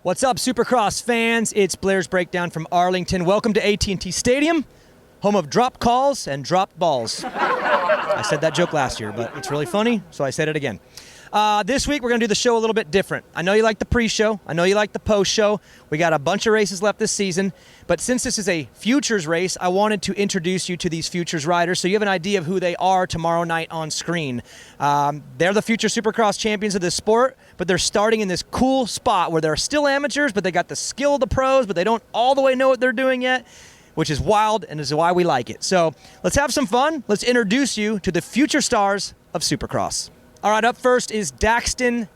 What's up, Supercross fans? It's Blair's Breakdown from Arlington. Welcome to AT&T Stadium, home of drop calls and dropped balls. I said that joke last year, but it's really funny, so I said it again. This week, we're going to do the show a little bit different. I know you like the pre-show. I know you like the post-show. We got a bunch of races left this season, but since this is a futures race, I wanted to introduce you to these futures riders so you have an idea of who they are tomorrow night on screen. They're the future Supercross champions of this sport, but they're starting in this cool spot where they're still amateurs, but they got the skill of the pros, but they don't all the way know what they're doing yet, which is wild and is why we like it. So let's have some fun. Let's introduce you to the future stars of Supercross. All right, up first is Daxton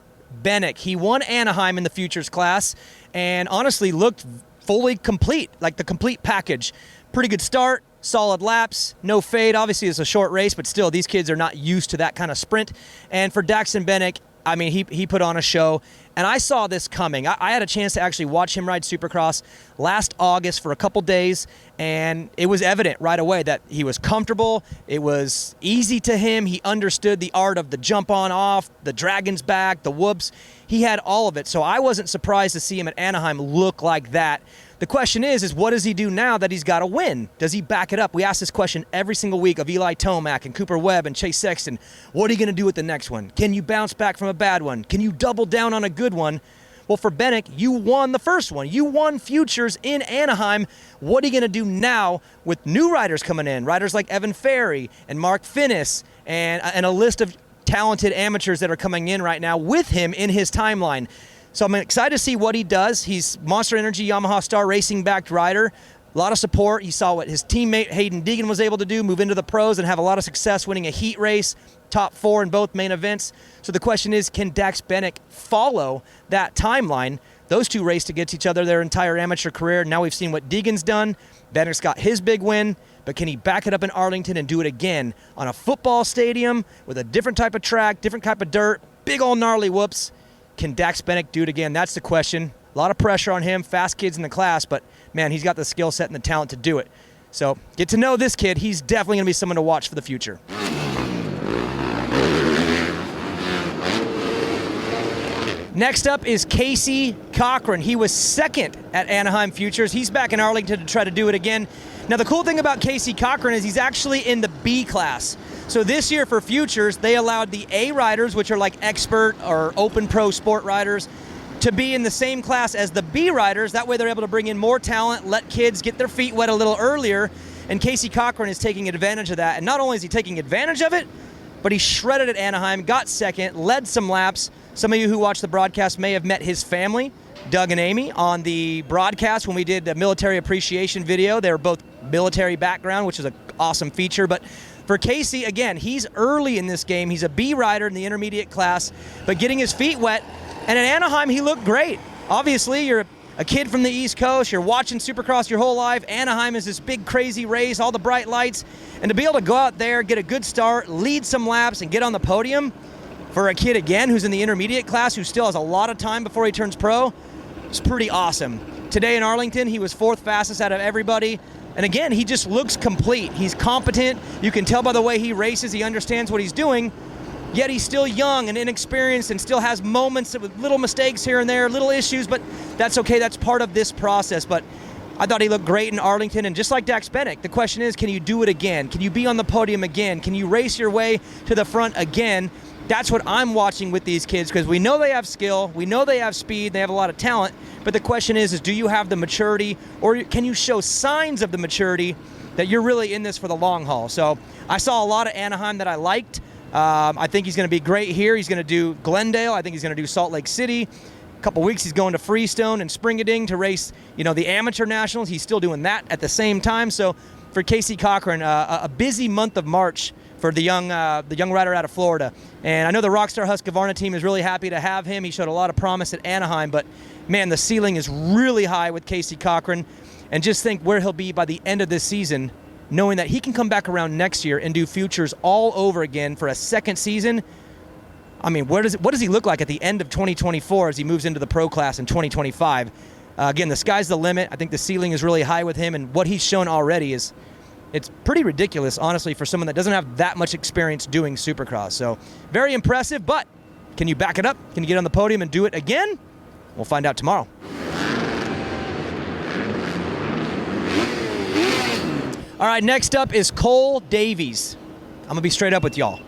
Bennick. He won Anaheim in the futures class and honestly looked fully complete, like the complete package. Pretty good start, solid laps, no fade. Obviously, it's a short race, but still, these kids are not used to that kind of sprint. And for Daxton Bennick, I mean, he put on a show, and I saw this coming. I had a chance to actually watch him ride Supercross last August for a couple days, and it was evident right away that he was comfortable. It was easy to him. He understood the art of the jump on off, the dragon's back, the whoops. He had all of it, so I wasn't surprised to see him at Anaheim look like that. The question is what does he do now that he's got to win? Does he back it up? We ask this question every single week of Eli Tomac and Cooper Webb and Chase Sexton. What are you going to do with the next one? Can you bounce back from a bad one? Can you double down on a good one? Well, for Bennick, you won the first one. You won futures in Anaheim. What are you going to do now with new riders coming in? Riders like Evan Ferry and Mark Finnis and a list of talented amateurs that are coming in right now with him in his timeline. So I'm excited to see what he does. He's Monster Energy Yamaha Star Racing-backed rider. A lot of support. He saw what his teammate Hayden Deegan was able to do, move into the pros and have a lot of success winning a heat race, top 4 in both main events. So the question is, can Dax Bennick follow that timeline? Those two raced against each other their entire amateur career. Now we've seen what Deegan's done. Bennick's got his big win, but can he back it up in Arlington and do it again on a football stadium with a different type of track, different type of dirt, big old gnarly whoops? Can Dax Bennick do it again? That's the question. A lot of pressure on him, fast kids in the class, but man, he's got the skill set and the talent to do it. So get to know this kid. He's definitely going to be someone to watch for the future. Next up is Casey Cochran. He was second at Anaheim Futures. He's back in Arlington to try to do it again. Now, the cool thing about Casey Cochran is he's actually in the B class. So this year for Futures, they allowed the A riders, which are like expert or open pro sport riders, to be in the same class as the B riders. That way they're able to bring in more talent, let kids get their feet wet a little earlier. And Casey Cochran is taking advantage of that. And not only is he taking advantage of it, but he shredded at Anaheim, got second, led some laps. Some of you who watched the broadcast may have met his family, Doug and Amy, on the broadcast when we did the military appreciation video. They were both military background, which is an awesome feature. But for Casey, again, he's early in this game. He's a B rider in the intermediate class, but getting his feet wet. And at Anaheim, he looked great. Obviously, you're a kid from the East Coast. You're watching Supercross your whole life. Anaheim is this big, crazy race, all the bright lights. And to be able to go out there, get a good start, lead some laps, and get on the podium for a kid, again, who's in the intermediate class, who still has a lot of time before he turns pro, it's pretty awesome. Today in Arlington, he was 4th fastest out of everybody. And again, he just looks complete. He's competent. You can tell by the way he races, he understands what he's doing, yet he's still young and inexperienced and still has moments with little mistakes here and there, little issues, but that's okay. That's part of this process. But I thought he looked great in Arlington, and just like Dax Bennick, the question is, can you do it again? Can you be on the podium again? Can you race your way to the front again? That's what I'm watching with these kids, because we know they have skill, we know they have speed, they have a lot of talent, but the question is do you have the maturity, or can you show signs of the maturity that you're really in this for the long haul? So I saw a lot of Anaheim that I liked. I think he's going to be great here. He's going to do Glendale. I think he's going to do Salt Lake City. A couple weeks he's going to Freestone and Springading to race, the amateur nationals. He's still doing that at the same time. So for Casey Cochran, a busy month of March for the young rider out of Florida. And I know the Rockstar Husqvarna team is really happy to have him. He showed a lot of promise at Anaheim, but man, the ceiling is really high with Casey Cochran. And just think where he'll be by the end of this season, knowing that he can come back around next year and do futures all over again for a second season. I mean, what does he look like at the end of 2024 as he moves into the pro class in 2025? Again, the sky's the limit. I think the ceiling is really high with him, and what he's shown already it's pretty ridiculous, honestly, for someone that doesn't have that much experience doing Supercross. So very impressive, but can you back it up? Can you get on the podium and do it again? We'll find out tomorrow. All right, next up is Cole Davies. I'm going to be straight up with y'all.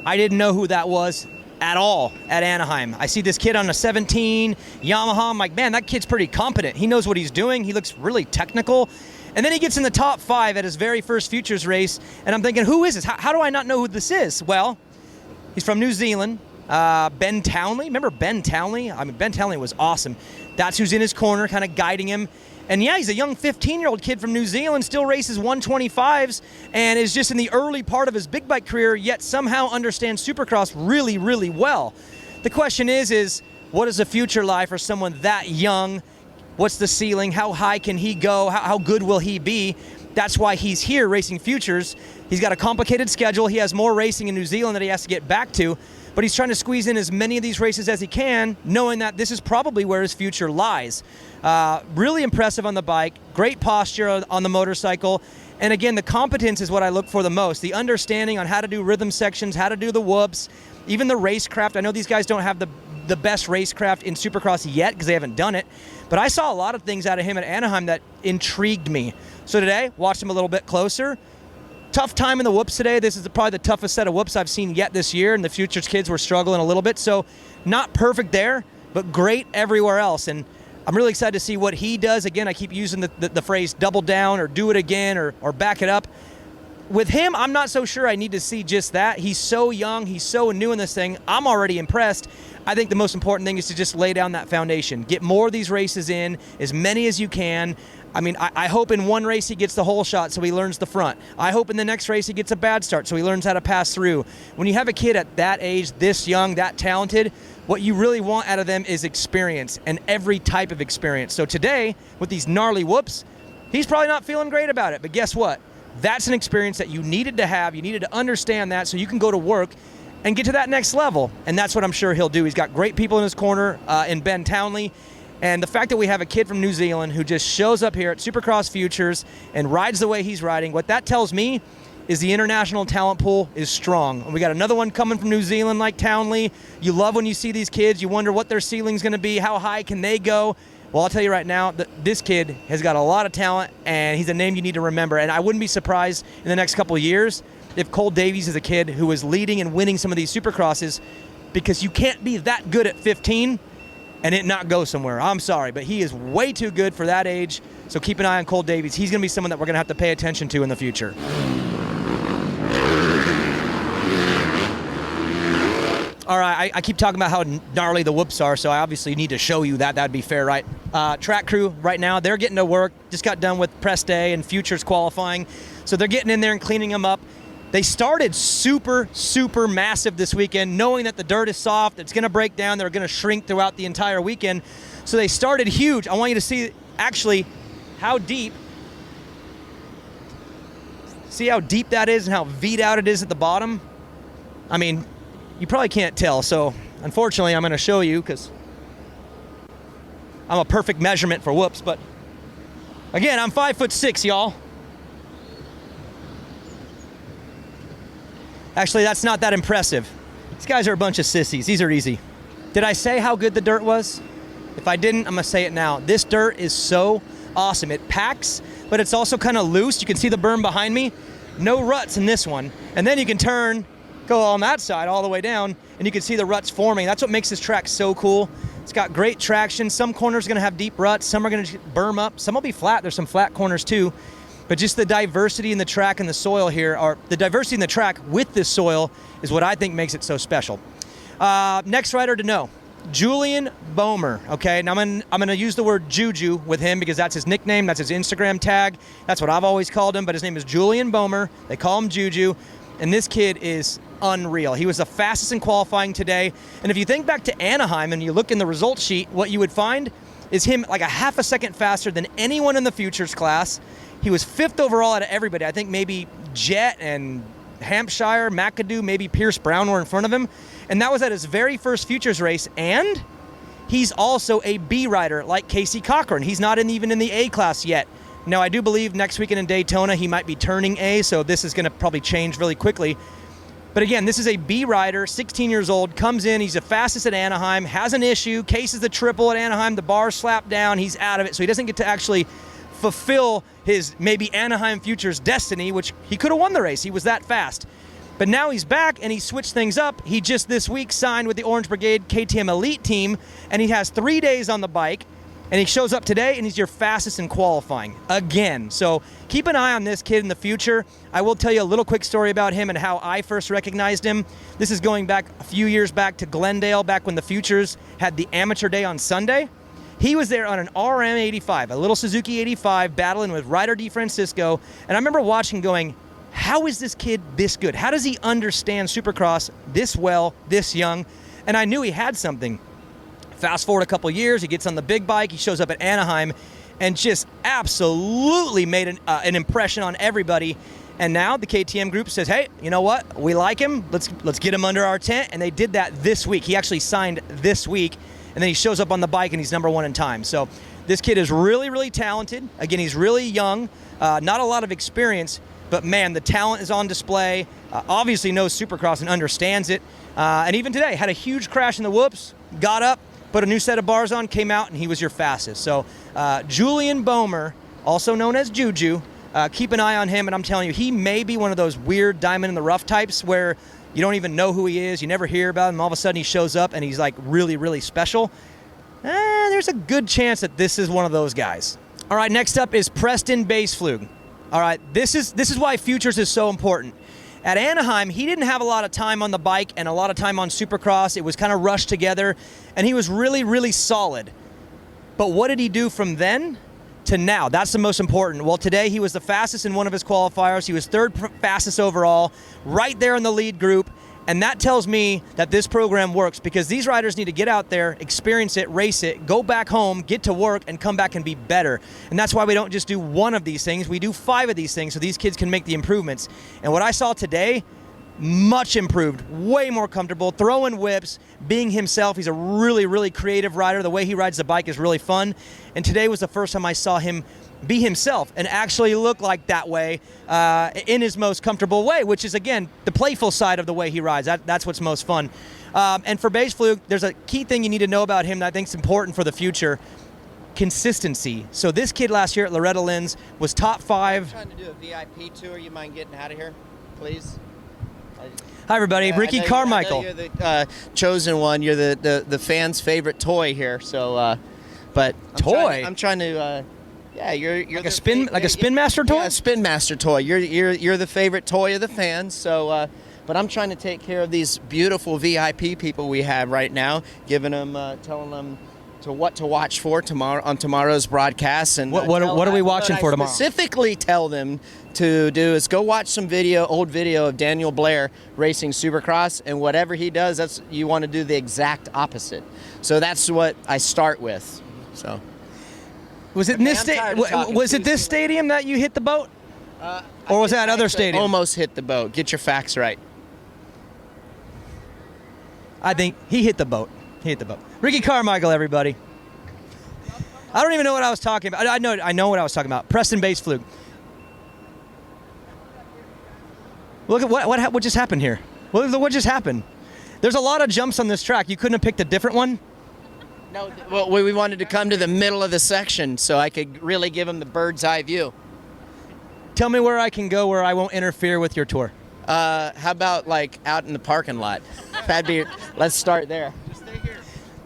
I didn't know who that was at all at Anaheim. I see this kid on a 17 Yamaha. I'm like, man, that kid's pretty competent. He knows what he's doing. He looks really technical. And then he gets in the top 5 at his very first Futures race. And I'm thinking, who is this? How do I not know who this is? Well, he's from New Zealand. Ben Townley. Remember Ben Townley? I mean, Ben Townley was awesome. That's who's in his corner, kind of guiding him. And yeah, he's a young 15-year-old kid from New Zealand, still races 125s, and is just in the early part of his big bike career, yet somehow understands Supercross really, really well. The question is what is the future like for someone that young? What's the ceiling? How high can he go? How good will he be? That's why he's here racing Futures. He's got a complicated schedule. He has more racing in New Zealand that he has to get back to, but he's trying to squeeze in as many of these races as he can, knowing that this is probably where his future lies. Really impressive on the bike, great posture on the motorcycle, and again, the competence is what I look for the most. The understanding on how to do rhythm sections, how to do the whoops, even the racecraft. I know these guys don't have the best racecraft in Supercross yet because they haven't done it, but I saw a lot of things out of him at Anaheim that intrigued me. So today, watched him a little bit closer. Tough time in the whoops today. This is probably the toughest set of whoops I've seen yet this year, and the Futures kids were struggling a little bit. So not perfect there, but great everywhere else. And I'm really excited to see what he does. Again, I keep using the phrase double down or do it again or back it up. With him, I'm not so sure I need to see just that. He's so young. He's so new in this thing. I'm already impressed. I think the most important thing is to just lay down that foundation. Get more of these races in, as many as you can. I mean, I hope in one race he gets the whole shot so he learns the front. I hope in the next race he gets a bad start so he learns how to pass through. When you have a kid at that age, this young, that talented, what you really want out of them is experience, and every type of experience. So today, with these gnarly whoops, he's probably not feeling great about it, but guess what? That's an experience that you needed to have. You needed to understand that so you can go to work and get to that next level, and that's what I'm sure he'll do. He's got great people in his corner in Ben Townley. And the fact that we have a kid from New Zealand who just shows up here at Supercross Futures and rides the way he's riding, what that tells me is the international talent pool is strong. And we got another one coming from New Zealand like Townley. You love when you see these kids. You wonder what their ceiling's going to be. How high can they go? Well, I'll tell you right now that this kid has got a lot of talent, and he's a name you need to remember. And I wouldn't be surprised in the next couple of years if Cole Davies is a kid who is leading and winning some of these Supercrosses, because you can't be that good at 15 and it not go somewhere. I'm sorry, but he is way too good for that age. So keep an eye on Cole Davies. He's going to be someone that we're going to have to pay attention to in the future. All right, I keep talking about how gnarly the whoops are, so I obviously need to show you that. That'd be fair, right? Track crew right now, they're getting to work. Just got done with press day and Futures qualifying. So they're getting in there and cleaning them up. They started super, super massive this weekend, knowing that the dirt is soft, it's going to break down, they're going to shrink throughout the entire weekend. So they started huge. I want you to see actually how deep. See how deep that is and how V'd out it is at the bottom? I mean, you probably can't tell, so unfortunately I'm going to show you because I'm a perfect measurement for whoops, but again, I'm 5'6", y'all. Actually, that's not that impressive. These guys are a bunch of sissies. These are easy. Did I say how good the dirt was? If I didn't, I'm going to say it now. This dirt is so awesome. It packs, but it's also kind of loose. You can see the berm behind me. No ruts in this one. And then you can go on that side all the way down, and you can see the ruts forming. That's what makes this track so cool. It's got great traction. Some corners are going to have deep ruts. Some are going to berm up. Some will be flat. There's some flat corners too. But just the diversity in the track and the soil here, or the diversity in the track with this soil, is what I think makes it so special. Next rider to know, Julian Boehmer. Okay, now I'm gonna use the word Juju with him because that's his nickname, that's his Instagram tag. That's what I've always called him, but his name is Julian Boehmer. They call him Juju, and this kid is unreal. He was the fastest in qualifying today. And if you think back to Anaheim and you look in the results sheet, what you would find is him like a half a second faster than anyone in the Futures class. He was 5th overall out of everybody. I think maybe Jet and Hampshire, McAdoo, maybe Pierce Brown were in front of him. And that was at his very first Futures race. And he's also a B rider like Casey Cochran. He's not even in the A class yet. Now, I do believe next weekend in Daytona, he might be turning A, so this is going to probably change really quickly. But again, this is a B rider, 16 years old, comes in, he's the fastest at Anaheim, has an issue, cases the triple at Anaheim, the bar slapped down, he's out of it, so he doesn't get to actually fulfill his maybe Anaheim Futures destiny, which he could have won the race. He was that fast. But now he's back and he switched things up. He just this week signed with the Orange Brigade KTM Elite team, and he has 3 days on the bike, and he shows up today and he's your fastest in qualifying again. So keep an eye on this kid in the future. I will tell you a little quick story about him and how I first recognized him. This is going back a few years back to Glendale, back when the Futures had the amateur day on Sunday. He was there on an RM 85, a little Suzuki 85, battling with Ryder DeFrancisco. And I remember watching going, how is this kid this good? How does he understand Supercross this well, this young? And I knew he had something. Fast forward a couple years, he gets on the big bike, he shows up at Anaheim, and just absolutely made an impression on everybody. And now the KTM group says, hey, you know what? We like him. Let's get him under our tent. And they did that this week. He actually signed this week, and then he shows up on the bike, and he's #1 in time. So this kid is really, really talented. Again, he's really young, not a lot of experience, but man, the talent is on display. Obviously knows Supercross and understands it. And even today, had a huge crash in the whoops, got up, put a new set of bars on, came out, and he was your fastest. So Julian Boehmer, also known as Juju, keep an eye on him, and I'm telling you, he may be one of those weird diamond in the rough types where you don't even know who he is, you never hear about him, all of a sudden he shows up and he's like really, really special. There's a good chance that this is one of those guys. All right, next up is Preston Bassflug. All right, this is why Futures is so important. At Anaheim, he didn't have a lot of time on the bike and a lot of time on Supercross. It was kind of rushed together, and he was really, really solid. But what did he do from then to now? That's the most important. Well, today he was the fastest in one of his qualifiers. He was third fastest overall, right there in the lead group. And that tells me that this program works, because these riders need to get out there, experience it, race it, go back home, get to work, and come back and be better. And that's why we don't just do one of these things. We do 5 of these things so these kids can make the improvements. And what I saw today, much improved, way more comfortable, throwing whips, being himself. He's a really, really creative rider. The way he rides the bike is really fun. And today was the first time I saw him be himself and actually look like that way in his most comfortable way, which is, again, the playful side of the way he rides. That's what's most fun. And for Bassflug, there's a key thing you need to know about him that I think is important for the future: consistency. So this kid last year at Loretta Lynn's was top 5. I'm trying to do a VIP tour. You mind getting out of here, please? Hi, everybody. Ricky Carmichael. I know you're the chosen one. You're the fans' favorite toy here. So, but I'm trying to. Yeah, you're like a Spin Master toy. Yeah, a Spin Master toy. You're the favorite toy of the fans. So, but I'm trying to take care of these beautiful VIP people we have right now, giving them, telling them what to watch for tomorrow on tomorrow's broadcast. And what are we watching for tomorrow? Specifically, tell them to do is go watch some old video of Daniel Blair racing Supercross, and whatever he does, you want to do the exact opposite. So that's what I start with. So. Was it this stadium that you hit the boat? Or was that other stadium? Almost hit the boat. Get your facts right. I think he hit the boat. Ricky Carmichael, everybody. I don't even know what I was talking about. I know what I was talking about. Preston Bassflug. Look at what just happened here. What just happened? There's a lot of jumps on this track. You couldn't have picked a different one? No, well, we wanted to come to the middle of the section so I could really give them the bird's eye view. Tell me where I can go where I won't interfere with your tour. How about like out in the parking lot? Let's start there. Just stay here.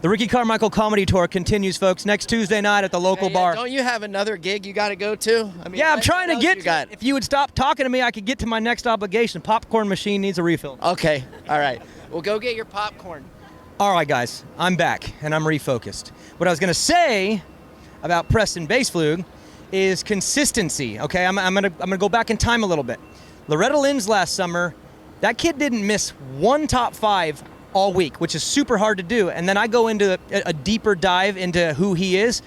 The Ricky Carmichael Comedy Tour continues, folks, next Tuesday night at the local bar. Don't you have another gig you got to go to? I mean, yeah, I'm trying to get to it. If you would stop talking to me, I could get to my next obligation. Popcorn machine needs a refill. Okay, all right. Well, go get your popcorn. All right, guys, I'm back, and I'm refocused. What I was going to say about Preston Bassflug is consistency, okay? I'm gonna go back in time a little bit. Loretta Lynn's last summer, that kid didn't miss one top 5 all week, which is super hard to do. And then I go into a deeper dive into who he is.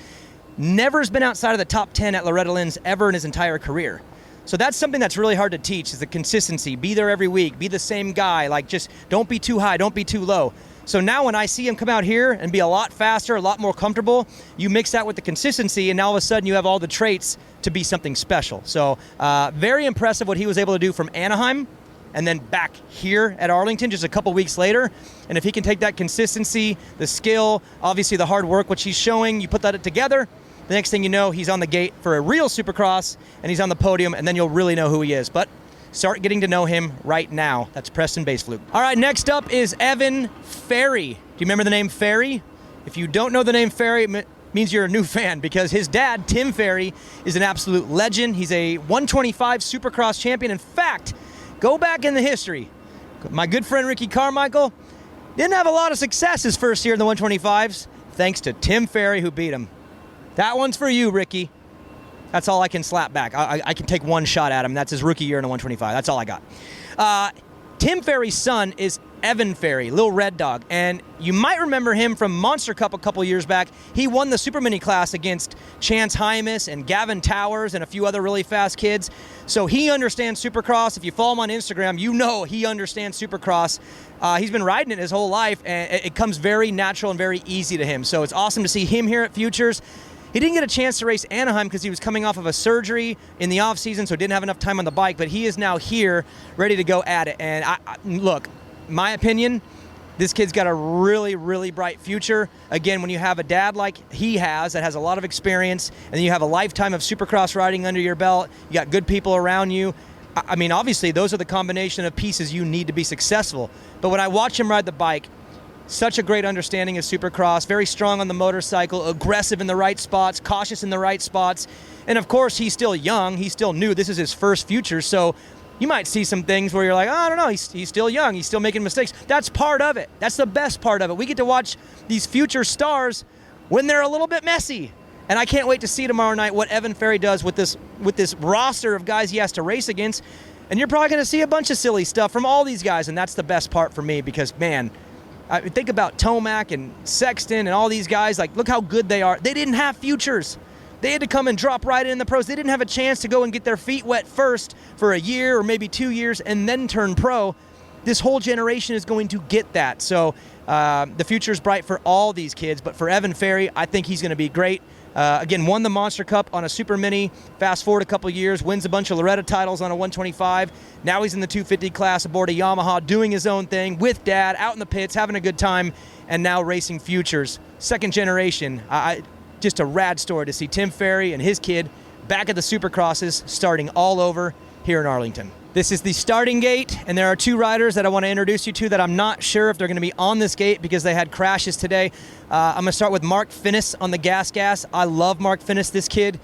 Never has been outside of the top 10 at Loretta Lynn's ever in his entire career. So that's something that's really hard to teach, is the consistency. Be there every week, be the same guy, like just don't be too high, don't be too low. So now when I see him come out here and be a lot faster, a lot more comfortable, you mix that with the consistency, and now all of a sudden you have all the traits to be something special. So very impressive what he was able to do from Anaheim and then back here at Arlington just a couple weeks later. And if he can take that consistency, the skill, obviously the hard work, which he's showing, you put that together, The next thing you know, he's on the gate for a real Supercross, and he's on the podium, and then you'll really know who he is. But start getting to know him right now. That's Preston Bassflug. All right, next up is Evan Ferry. Do you remember the name Ferry? If you don't know the name Ferry, it means you're a new fan, because his dad, Tim Ferry, is an absolute legend. He's a 125 Supercross champion. In fact, go back in the history. My good friend Ricky Carmichael didn't have a lot of success his first year in the 125s, thanks to Tim Ferry, who beat him. That one's for you, Ricky. That's all I can slap back. I can take one shot at him. That's his rookie year in the 125. That's all I got. Tim Ferry's son is Evan Ferry, Little Red Dog, and you might remember him from Monster Cup a couple years back. He won the Super Mini class against Chance Hymas and Gavin Towers and a few other really fast kids. So he understands Supercross. If you follow him on Instagram, you know he understands Supercross. He's been riding it his whole life, and it comes very natural and very easy to him. So it's awesome to see him here at Futures. He didn't get a chance to race Anaheim because he was coming off of a surgery in the offseason, so didn't have enough time on the bike, but he is now here, ready to go at it. And look, my opinion, this kid's got a really, really bright future. Again, when you have a dad like he has, that has a lot of experience, and then you have a lifetime of Supercross riding under your belt, you got good people around you. I mean, obviously, those are the combination of pieces you need to be successful. But when I watch him ride the bike, such a great understanding of Supercross, very strong on the motorcycle, aggressive in the right spots, cautious in the right spots. And of course, he's still young, he's still new. This is his first Future, so you might see some things where you're like, oh, I don't know, he's still young, he's still making mistakes. That's part of it. That's the best part of it. We get to watch these future stars when they're a little bit messy. And I can't wait to see tomorrow night what Evan Ferry does with this roster of guys he has to race against. And you're probably going to see a bunch of silly stuff from all these guys, and that's the best part for me, because, man, I think about Tomac and Sexton and all these guys. Like, look how good they are. They didn't have Futures. They had to come and drop right in the pros. They didn't have a chance to go and get their feet wet first for a year or maybe 2 years and then turn pro. This whole generation is going to get that. So the future is bright for all these kids. But for Evan Ferry, I think he's going to be great. Again, won the Monster Cup on a Super Mini. Fast forward a couple years, wins a bunch of Loretta titles on a 125. Now he's in the 250 class aboard a Yamaha, doing his own thing with dad, out in the pits, having a good time, and now racing Futures. Second generation. Just a rad story to see Tim Ferry and his kid back at the Supercrosses, starting all over here in Arlington. This is the starting gate, and there are two riders that I want to introduce you to that I'm not sure if they're going to be on this gate because they had crashes today. I'm going to start with Mark Finnis on the gas. I love Mark Finnis, this kid.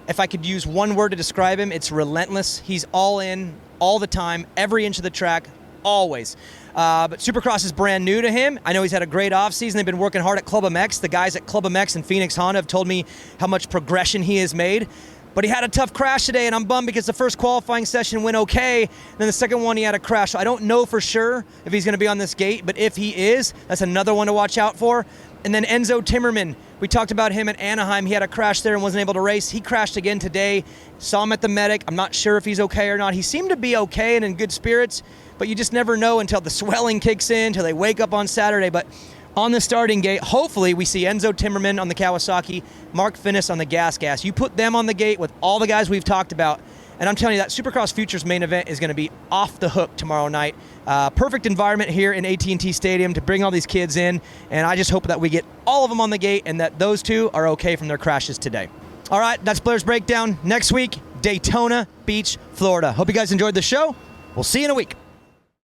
If I could use one word to describe him, it's relentless. He's all in, all the time, every inch of the track, always. But Supercross is brand new to him. I know he's had a great offseason. They've been working hard at Club MX. The guys at Club MX and Phoenix Honda have told me how much progression he has made. But he had a tough crash today, and I'm bummed because the first qualifying session went okay. Then the second one, he had a crash. So I don't know for sure if he's going to be on this gate, but if he is, that's another one to watch out for. And then Enzo Timmerman, we talked about him at Anaheim. He had a crash there and wasn't able to race. He crashed again today. Saw him at the medic. I'm not sure if he's okay or not. He seemed to be okay and in good spirits, but you just never know until the swelling kicks in, until they wake up on Saturday. But on the starting gate, hopefully we see Enzo Timmerman on the Kawasaki, Mark Finnis on the gas. You put them on the gate with all the guys we've talked about, and I'm telling you that Supercross Futures main event is going to be off the hook tomorrow night. Perfect environment here in AT&T Stadium to bring all these kids in, and I just hope that we get all of them on the gate and that those two are okay from their crashes today. All right, that's Blair's Breakdown. Next week, Daytona Beach, Florida. Hope you guys enjoyed the show. We'll see you in a week.